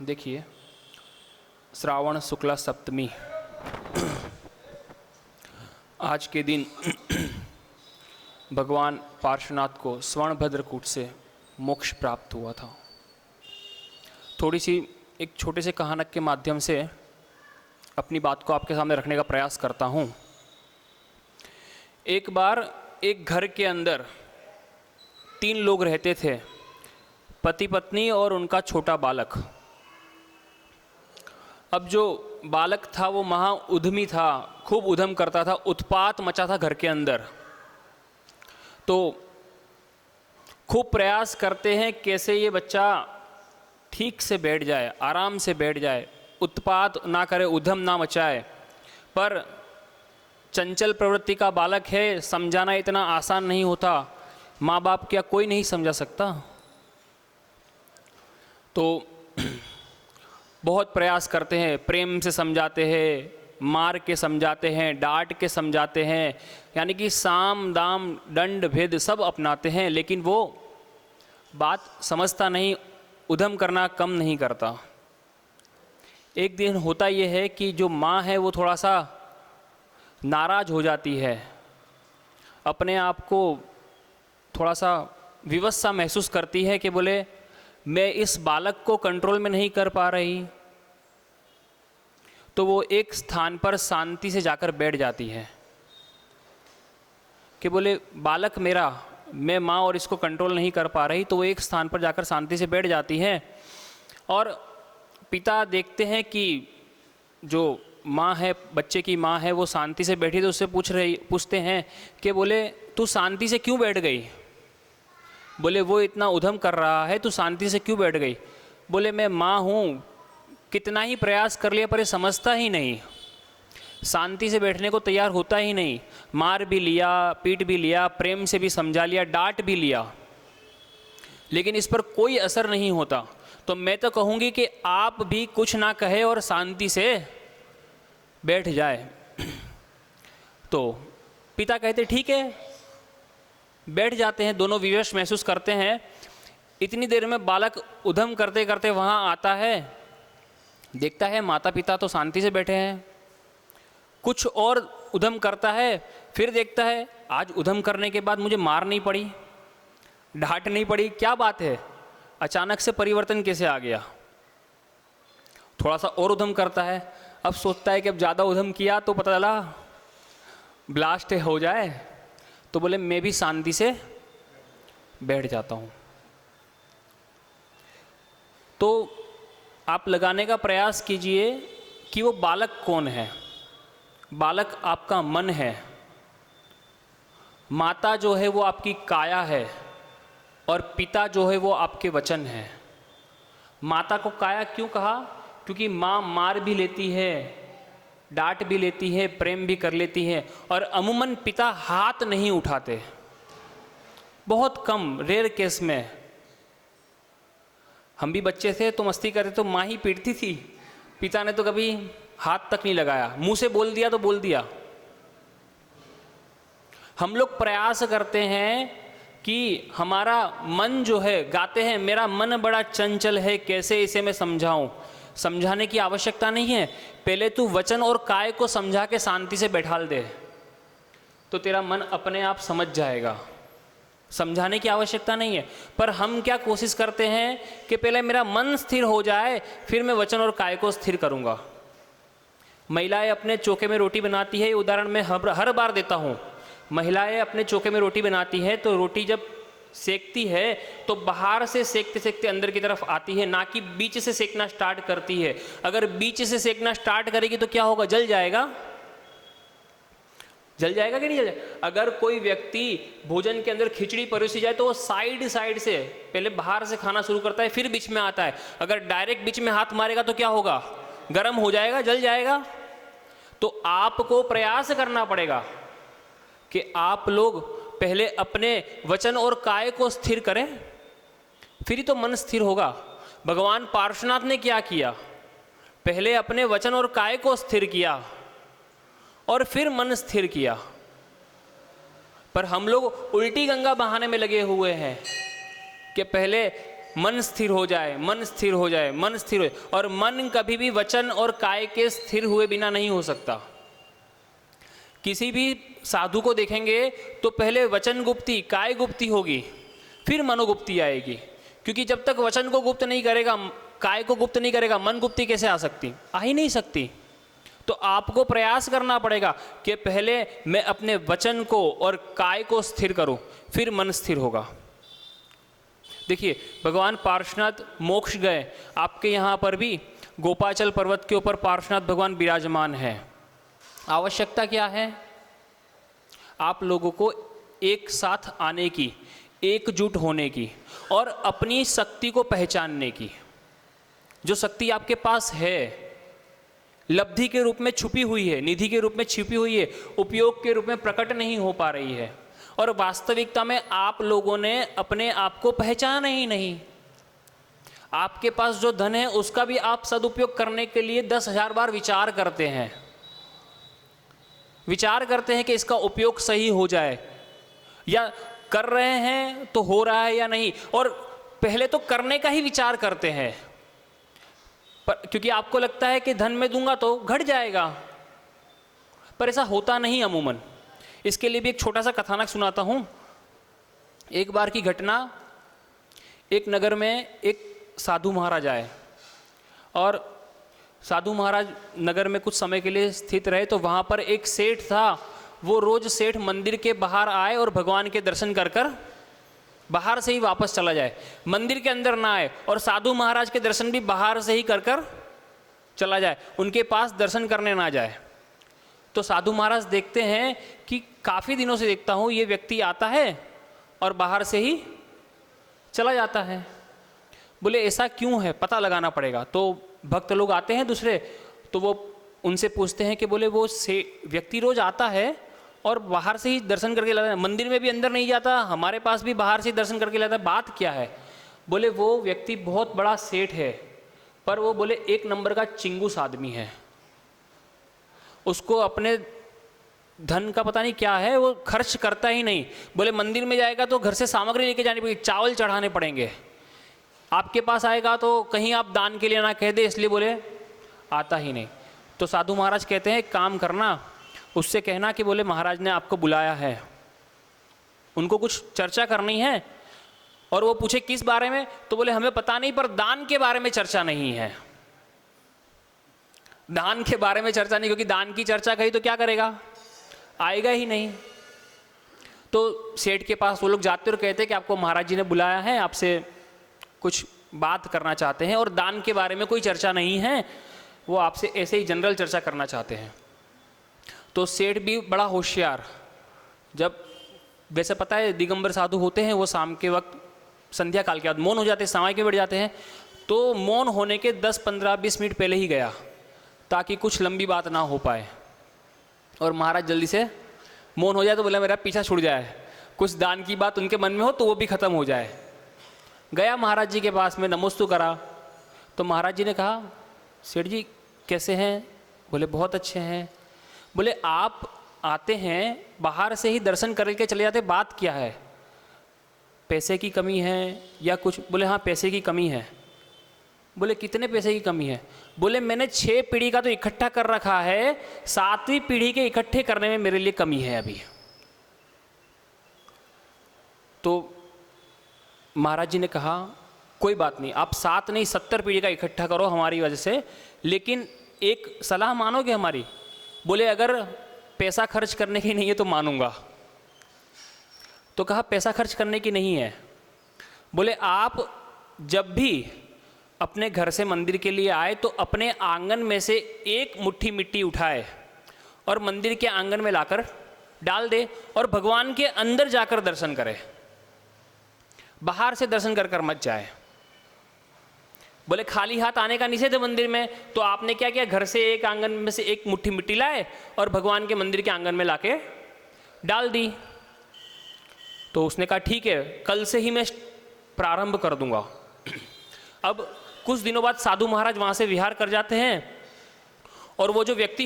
देखिए, श्रावण शुक्ला सप्तमी आज के दिन भगवान पार्श्वनाथ को स्वर्णभद्रकूट से मोक्ष प्राप्त हुआ था। थोड़ी सी एक छोटे से कहानक के माध्यम से अपनी बात को आपके सामने रखने का प्रयास करता हूँ। एक बार एक घर के अंदर 3 लोग रहते थे, पति पत्नी और उनका छोटा बालक। अब जो बालक था वो महा उद्यमी था, खूब उद्यम करता था, उत्पात मचा था घर के अंदर। तो खूब प्रयास करते हैं कैसे ये बच्चा ठीक से बैठ जाए, आराम से बैठ जाए, उत्पात ना करे, उद्यम ना मचाए। पर चंचल प्रवृत्ति का बालक है, समझाना इतना आसान नहीं होता। माँ बाप क्या कोई नहीं समझा सकता। तो बहुत प्रयास करते हैं, प्रेम से समझाते हैं, मार के समझाते हैं, डांट के समझाते हैं, यानी कि साम दाम दंड भेद सब अपनाते हैं, लेकिन वो बात समझता नहीं, उद्यम करना कम नहीं करता। एक दिन होता ये है कि जो माँ है वो थोड़ा सा नाराज़ हो जाती है, अपने आप को थोड़ा सा विवश सा महसूस करती है कि बोले मैं इस बालक को कंट्रोल में नहीं कर पा रही। तो वो एक स्थान पर शांति से जाकर बैठ जाती है कि बोले बालक मेरा, मैं माँ और इसको कंट्रोल नहीं कर पा रही। तो वो एक स्थान पर जाकर शांति से बैठ जाती है और पिता देखते हैं कि जो माँ है, बच्चे की माँ है, वो शांति से बैठी। तो उससे पूछते हैं कि बोले तू शांति से क्यों बैठ गई? बोले वो इतना उद्यम कर रहा है, तू शांति से क्यों बैठ गई? बोले मैं माँ हूँ, कितना ही प्रयास कर लिया पर ये समझता ही नहीं, शांति से बैठने को तैयार होता ही नहीं। मार भी लिया, पीट भी लिया, प्रेम से भी समझा लिया, डांट भी लिया, लेकिन इस पर कोई असर नहीं होता। तो मैं तो कहूँगी कि आप भी कुछ ना कहे और शांति से बैठ जाए। तो पिता कहते ठीक है, बैठ जाते हैं। दोनों विवश महसूस करते हैं। इतनी देर में बालक उद्यम करते करते वहाँ आता है, देखता है माता पिता तो शांति से बैठे हैं, कुछ और उद्यम करता है। फिर देखता है आज उद्यम करने के बाद मुझे मार नहीं पड़ी, डांट नहीं पड़ी, क्या बात है, अचानक से परिवर्तन कैसे आ गया? थोड़ा सा और उद्यम करता है। अब सोचता है कि अब ज़्यादा उद्यम किया तो पता चला ब्लास्ट हो जाए। तो बोले मैं भी शांति से बैठ जाता हूँ। तो आप लगाने का प्रयास कीजिए कि वो बालक कौन है। बालक आपका मन है, माता जो है वो आपकी काया है और पिता जो है वो आपके वचन है। माता को काया क्यों कहा? क्योंकि माँ मार भी लेती है, डांट भी लेती है, प्रेम भी कर लेती है, और अमूमन पिता हाथ नहीं उठाते, बहुत कम, रेयर केस में। हम भी बच्चे थे तो मस्ती करते तो माँ ही पीटती थी, पिता ने तो कभी हाथ तक नहीं लगाया, मुंह से बोल दिया तो बोल दिया। हम लोग प्रयास करते हैं कि हमारा मन जो है, गाते हैं मेरा मन बड़ा चंचल है, कैसे इसे मैं समझाऊं। समझाने की आवश्यकता नहीं है, पहले तू वचन और काय को समझा के शांति से बैठाल दे, तो तेरा मन अपने आप समझ जाएगा। समझाने की आवश्यकता नहीं है। पर हम क्या कोशिश करते हैं कि पहले मेरा मन स्थिर हो जाए, फिर मैं वचन और काय को स्थिर करूंगा। महिलाएं अपने चौके में रोटी बनाती है, ये उदाहरण मैं हर बार देता हूँ। महिलाएं अपने चौके में रोटी बनाती है तो रोटी जब सेकती है तो बाहर से सेकते सेकते अंदर की तरफ आती है, ना कि बीच से सेकना स्टार्ट करती है। अगर बीच से सेकना स्टार्ट करेगी तो क्या होगा? जल जाएगा। जल जाएगा कि नहीं जल जाएगा? अगर कोई व्यक्ति भोजन के अंदर खिचड़ी परोसी जाए तो वो साइड साइड से पहले बाहर से खाना शुरू करता है, फिर बीच में आता है। अगर डायरेक्ट बीच में हाथ मारेगा तो क्या होगा? गर्म हो जाएगा, जल जाएगा। तो आपको प्रयास करना पड़ेगा कि आप लोग पहले अपने वचन और काय को स्थिर करें, फिर ही तो मन स्थिर होगा। भगवान पार्श्वनाथ ने क्या किया? पहले अपने वचन और काय को स्थिर किया और फिर मन स्थिर किया। पर हम लोग उल्टी गंगा बहाने में लगे हुए हैं कि पहले मन स्थिर हो जाए, मन स्थिर हो जाए, मन स्थिर हो जाए। और मन कभी भी वचन और काय के स्थिर हुए बिना नहीं हो सकता। किसी भी साधु को देखेंगे तो पहले वचन गुप्ती, काय गुप्ती होगी, फिर मनोगुप्ती आएगी। क्योंकि जब तक वचन को गुप्त नहीं करेगा, काय को गुप्त नहीं करेगा, मन गुप्ती कैसे आ सकती? आ ही नहीं सकती। तो आपको प्रयास करना पड़ेगा कि पहले मैं अपने वचन को और काय को स्थिर करूं, फिर मन स्थिर होगा। देखिए, भगवान पार्श्वनाथ मोक्ष गए, आपके यहाँ पर भी गोपाचल पर्वत के ऊपर पार्श्वनाथ भगवान विराजमान है। आवश्यकता क्या है? आप लोगों को एक साथ आने की, एकजुट होने की और अपनी शक्ति को पहचानने की। जो शक्ति आपके पास है, लब्धि के रूप में छुपी हुई है, निधि के रूप में छिपी हुई है, उपयोग के रूप में प्रकट नहीं हो पा रही है, और वास्तविकता में आप लोगों ने अपने आप को पहचाना ही नहीं। आपके पास जो धन है उसका भी आप सदुपयोग करने के लिए 10,000 बार विचार करते हैं, विचार करते हैं कि इसका उपयोग सही हो जाए, या कर रहे हैं तो हो रहा है या नहीं, और पहले तो करने का ही विचार करते हैं। पर क्योंकि आपको लगता है कि धन में दूंगा तो घट जाएगा, पर ऐसा होता नहीं अमूमन। इसके लिए भी एक छोटा सा कथानक सुनाता हूँ। एक बार की घटना, एक नगर में एक साधु महाराज आए, और साधु महाराज नगर में कुछ समय के लिए स्थित रहे। तो वहाँ पर एक सेठ था, वो रोज सेठ मंदिर के बाहर आए और भगवान के दर्शन कर कर बाहर से ही वापस चला जाए, मंदिर के अंदर ना आए, और साधु महाराज के दर्शन भी बाहर से ही कर कर चला जाए, उनके पास दर्शन करने ना जाए। तो साधु महाराज देखते हैं कि काफ़ी दिनों से देखता हूँ ये व्यक्ति आता है और बाहर से ही चला जाता है। बोले ऐसा क्यों है, पता लगाना पड़ेगा। तो भक्त लोग आते हैं दूसरे, तो वो उनसे पूछते हैं कि बोले वो से व्यक्ति रोज आता है और बाहर से ही दर्शन करके लाता है, मंदिर में भी अंदर नहीं जाता, हमारे पास भी बाहर से ही दर्शन करके लाता है, बात क्या है? बोले वो व्यक्ति बहुत बड़ा सेठ है, पर वो बोले 1 नंबर का चिंगूस आदमी है, उसको अपने धन का पता नहीं क्या है, वो खर्च करता ही नहीं। बोले मंदिर में जाएगा तो घर से सामग्री लेके जानी पड़ेगी, चावल चढ़ाने पड़ेंगे, आपके पास आएगा तो कहीं आप दान के लिए ना कह दे, इसलिए बोले आता ही नहीं। तो साधु महाराज कहते हैं काम करना, उससे कहना कि बोले महाराज ने आपको बुलाया है, उनको कुछ चर्चा करनी है। और वो पूछे किस बारे में? तो बोले हमें पता नहीं, पर दान के बारे में चर्चा नहीं है। दान के बारे में चर्चा नहीं, क्योंकि दान की चर्चा कही तो क्या करेगा, आएगा ही नहीं। तो सेठ के पास वो लोग जाते और कहते कि आपको महाराज जी ने बुलाया है, आपसे कुछ बात करना चाहते हैं, और दान के बारे में कोई चर्चा नहीं है, वो आपसे ऐसे ही जनरल चर्चा करना चाहते हैं। तो सेठ भी बड़ा होशियार, जब वैसे पता है दिगंबर साधु होते हैं वो शाम के वक्त संध्या काल के बाद मौन हो जाते हैं, समाय के बैठ जाते हैं। तो मौन होने के 10, 15, 20 मिनट पहले ही गया, ताकि कुछ लंबी बात ना हो पाए, और महाराज जल्दी से मौन हो जाए तो बोला मेरा पीछा छूट जाए, कुछ दान की बात उनके मन में हो तो वो भी खत्म हो जाए। गया महाराज जी के पास में, नमस्तु करा। तो महाराज जी ने कहा सेठ जी कैसे हैं? बोले बहुत अच्छे हैं। बोले आप आते हैं बाहर से ही दर्शन करके चले जाते, बात क्या है, पैसे की कमी है या कुछ? बोले हाँ पैसे की कमी है। बोले कितने पैसे की कमी है? बोले मैंने 6 पीढ़ी का तो इकट्ठा कर रखा है, 7वीं पीढ़ी के इकट्ठे करने में मेरे लिए कमी है अभी। तो महाराज जी ने कहा कोई बात नहीं, आप 7 नहीं 70 पीढ़ी का इकट्ठा करो हमारी वजह से, लेकिन एक सलाह मानोगे हमारी? बोले अगर पैसा खर्च करने की नहीं है तो मानूंगा। तो कहा पैसा खर्च करने की नहीं है। बोले आप जब भी अपने घर से मंदिर के लिए आए तो अपने आंगन में से 1 मुट्ठी मिट्टी उठाए और मंदिर के आंगन में लाकर डाल दे, और भगवान के अंदर जाकर दर्शन करे, बाहर से दर्शन कर कर मत जाए। बोले खाली हाथ आने का निषेध है मंदिर में, तो आपने क्या किया, घर से एक आंगन में से 1 मुट्ठी मिट्टी लाए और भगवान के मंदिर के आंगन में लाके डाल दी। तो उसने कहा ठीक है, कल से ही मैं प्रारंभ कर दूंगा। अब कुछ दिनों बाद साधु महाराज वहाँ से विहार कर जाते हैं, और वो जो व्यक्ति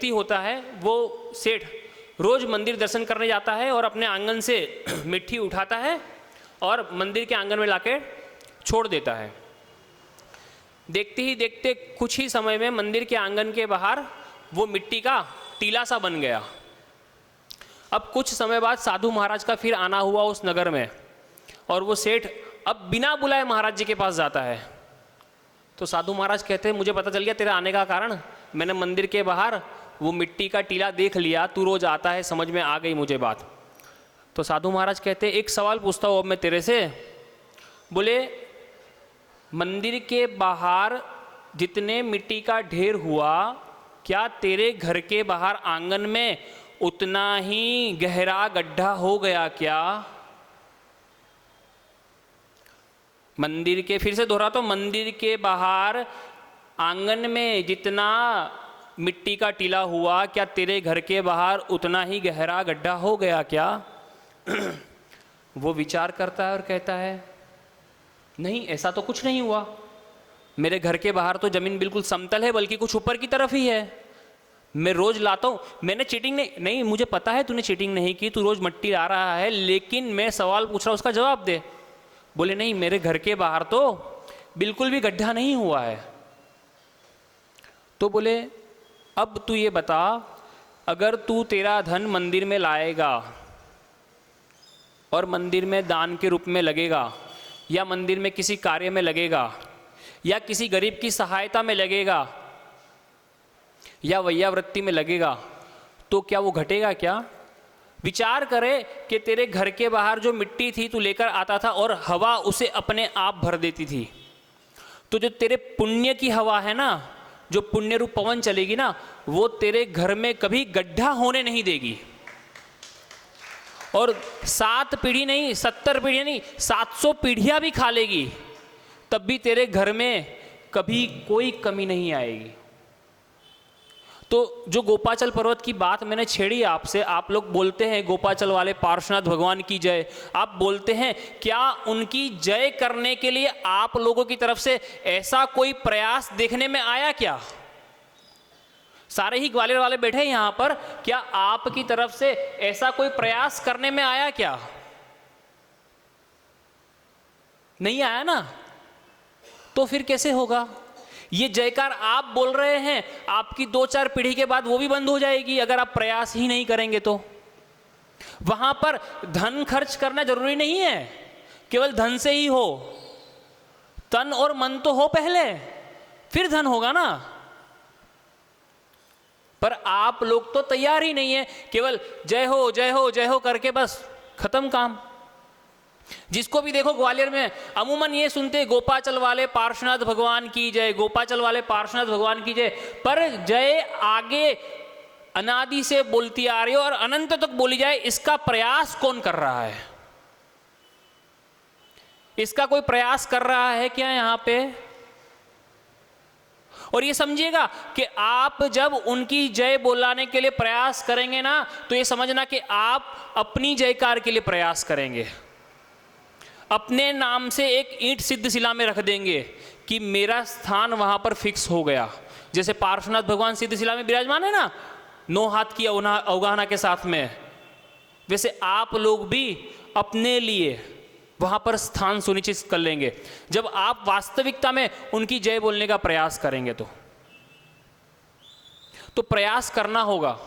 होता है वो सेठ रोज मंदिर दर्शन करने जाता है और अपने आंगन से मिट्टी उठाता है और मंदिर के आंगन में लाके छोड़ देता है। देखते ही देखते कुछ ही समय में मंदिर के आंगन के बाहर वो मिट्टी का टीला सा बन गया। अब कुछ समय बाद साधु महाराज का फिर आना हुआ उस नगर में, और वो सेठ अब बिना बुलाए महाराज जी के पास जाता है। तो साधु महाराज कहते हैं, मुझे पता चल गया तेरा आने का कारण, मैंने मंदिर के बाहर वो मिट्टी का टीला देख लिया, तू रोज आता है, समझ में आ गई मुझे बात। तो साधु महाराज कहते हैं, एक सवाल पूछता हूँ अब मैं तेरे से। बोले, मंदिर के बाहर जितने मिट्टी का ढेर हुआ, क्या तेरे घर के बाहर आंगन में उतना ही गहरा गड्ढा हो गया क्या? मंदिर के, फिर से दोहराता हूं, मंदिर के बाहर आंगन में जितना मिट्टी का टीला हुआ, क्या तेरे घर के बाहर उतना ही गहरा गड्ढा हो गया क्या? वो विचार करता है और कहता है, नहीं, ऐसा तो कुछ नहीं हुआ। मेरे घर के बाहर तो जमीन बिल्कुल समतल है, बल्कि कुछ ऊपर की तरफ ही है। मैं रोज लाता हूँ, मैंने चीटिंग नहीं, मुझे पता है तूने चीटिंग नहीं की, तू रोज मिट्टी ला रहा है, लेकिन मैं सवाल पूछ रहा हूँ, उसका जवाब दे। बोले, नहीं, मेरे घर के बाहर तो बिल्कुल भी गड्ढा नहीं हुआ है। तो बोले, अब तू ये बता, अगर तू तेरा धन मंदिर में लाएगा और मंदिर में दान के रूप में लगेगा, या मंदिर में किसी कार्य में लगेगा, या किसी गरीब की सहायता में लगेगा, या वैयावृत्ति में लगेगा, तो क्या वो घटेगा क्या? विचार करे कि तेरे घर के बाहर जो मिट्टी थी तू लेकर आता था और हवा उसे अपने आप भर देती थी, तो जो तेरे पुण्य की हवा है ना, जो पुण्य रूप पवन चलेगी ना, वो तेरे घर में कभी गड्ढा होने नहीं देगी। और 7 पीढ़ी नहीं, 70 पीढ़ी नहीं, 700 पीढ़ियां भी खा लेगी, तब भी तेरे घर में कभी कोई कमी नहीं आएगी। तो जो गोपाचल पर्वत की बात मैंने छेड़ी आपसे, आप लोग बोलते हैं गोपाचल वाले पार्श्वनाथ भगवान की जय, आप बोलते हैं, क्या उनकी जय करने के लिए आप लोगों की तरफ से ऐसा कोई प्रयास देखने में आया क्या? सारे ही ग्वालियर वाले बैठे हैं यहां पर, क्या आपकी तरफ से ऐसा कोई प्रयास करने में आया क्या? नहीं आया ना, तो फिर कैसे होगा? ये जयकार आप बोल रहे हैं, आपकी 2-4 पीढ़ी के बाद वो भी बंद हो जाएगी अगर आप प्रयास ही नहीं करेंगे तो। वहां पर धन खर्च करना जरूरी नहीं है, केवल धन से ही हो, तन और मन तो हो पहले, फिर धन होगा ना। पर आप लोग तो तैयार ही नहीं है, केवल जय हो जय हो जय हो करके बस खत्म काम। जिसको भी देखो ग्वालियर में अमूमन ये सुनते, गोपाचल वाले पार्श्वनाथ भगवान की जय, गोपाचल वाले पार्श्वनाथ भगवान की जय, पर जय आगे अनादि से बोलती आ रही है और अनंत तक बोली जाए, इसका प्रयास कौन कर रहा है? इसका कोई प्रयास कर रहा है क्या यहां पे? और ये समझिएगा कि आप जब उनकी जय बोलाने के लिए प्रयास करेंगे ना, तो ये समझना कि आप अपनी जयकार के लिए प्रयास करेंगे, अपने नाम से एक ईंट सिद्ध शिला में रख देंगे कि मेरा स्थान वहां पर फिक्स हो गया। जैसे पार्श्वनाथ भगवान सिद्ध शिला में विराजमान है ना, 9 हाथ की अवगाहना के साथ में, वैसे आप लोग भी अपने लिए वहां पर स्थान सुनिश्चित कर लेंगे जब आप वास्तविकता में उनकी जय बोलने का प्रयास करेंगे। तो प्रयास करना होगा,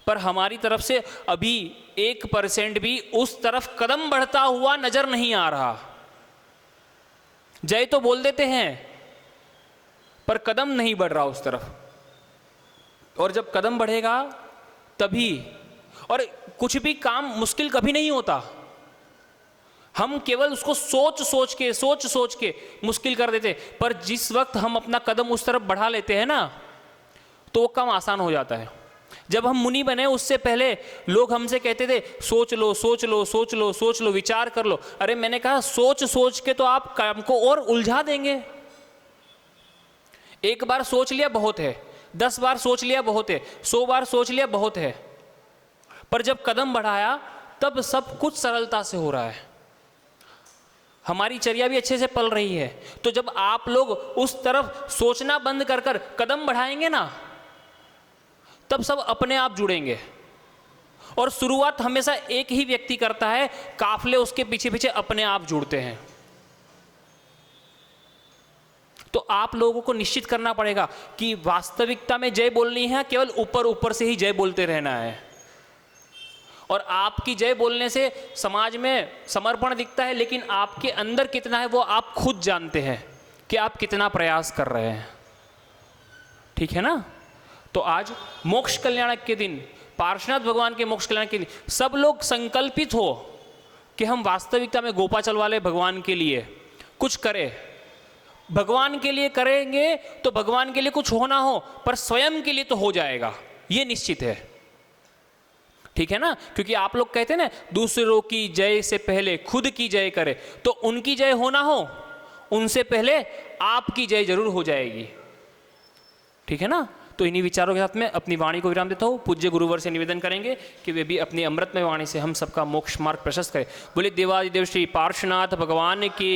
पर हमारी तरफ से अभी 1% भी उस तरफ कदम बढ़ता हुआ नजर नहीं आ रहा। जय तो बोल देते हैं, पर कदम नहीं बढ़ रहा उस तरफ। और जब कदम बढ़ेगा तभी, और कुछ भी काम मुश्किल कभी नहीं होता, हम केवल उसको सोच सोच के मुश्किल कर देते, पर जिस वक्त हम अपना कदम उस तरफ बढ़ा लेते हैं ना, तो वो काम आसान हो जाता है। जब हम मुनि बने उससे पहले लोग हमसे कहते थे, सोच लो सोच लो सोच लो सोच लो, विचार कर लो। अरे मैंने कहा, सोच के तो आप काम को और उलझा देंगे। एक बार सोच लिया बहुत है, 10 बार सोच लिया बहुत है, 100 बार सोच लिया बहुत है, पर जब कदम बढ़ाया तब सब कुछ सरलता से हो रहा है। हमारी चर्या भी अच्छे से पल रही है। तो जब आप लोग उस तरफ सोचना बंद कर कर कदम बढ़ाएंगे ना, तब सब अपने आप जुड़ेंगे। और शुरुआत हमेशा एक ही व्यक्ति करता है, काफले उसके पीछे पीछे अपने आप जुड़ते हैं। तो आप लोगों को निश्चित करना पड़ेगा कि वास्तविकता में जय बोलनी है, केवल ऊपर ऊपर से ही जय बोलते रहना है। और आपकी जय बोलने से समाज में समर्पण दिखता है, लेकिन आपके अंदर कितना है वो आप खुद जानते हैं कि आप कितना प्रयास कर रहे हैं। ठीक है ना? तो आज मोक्ष कल्याणक के दिन, पार्श्वनाथ भगवान के मोक्ष कल्याण के दिन, सब लोग संकल्पित हो कि हम वास्तविकता में गोपाचल वाले भगवान के लिए कुछ करें। भगवान के लिए करेंगे तो भगवान के लिए कुछ होना हो, पर स्वयं के लिए तो हो जाएगा, ये निश्चित है। ठीक है ना? क्योंकि आप लोग कहते हैं ना, दूसरों की जय से पहले खुद की जय करे, तो उनकी जय होना हो, उनसे पहले आपकी जय जरूर हो जाएगी। ठीक है ना? तो इन्हीं विचारों के साथ में अपनी वाणी को विराम देता हूँ। पूज्य गुरुवर से निवेदन करेंगे कि वे भी अपनी अमृतमय वाणी से हम सबका मोक्ष मार्ग प्रशस्त करें। बोले देवादिदेव श्री पार्श्वनाथ भगवान की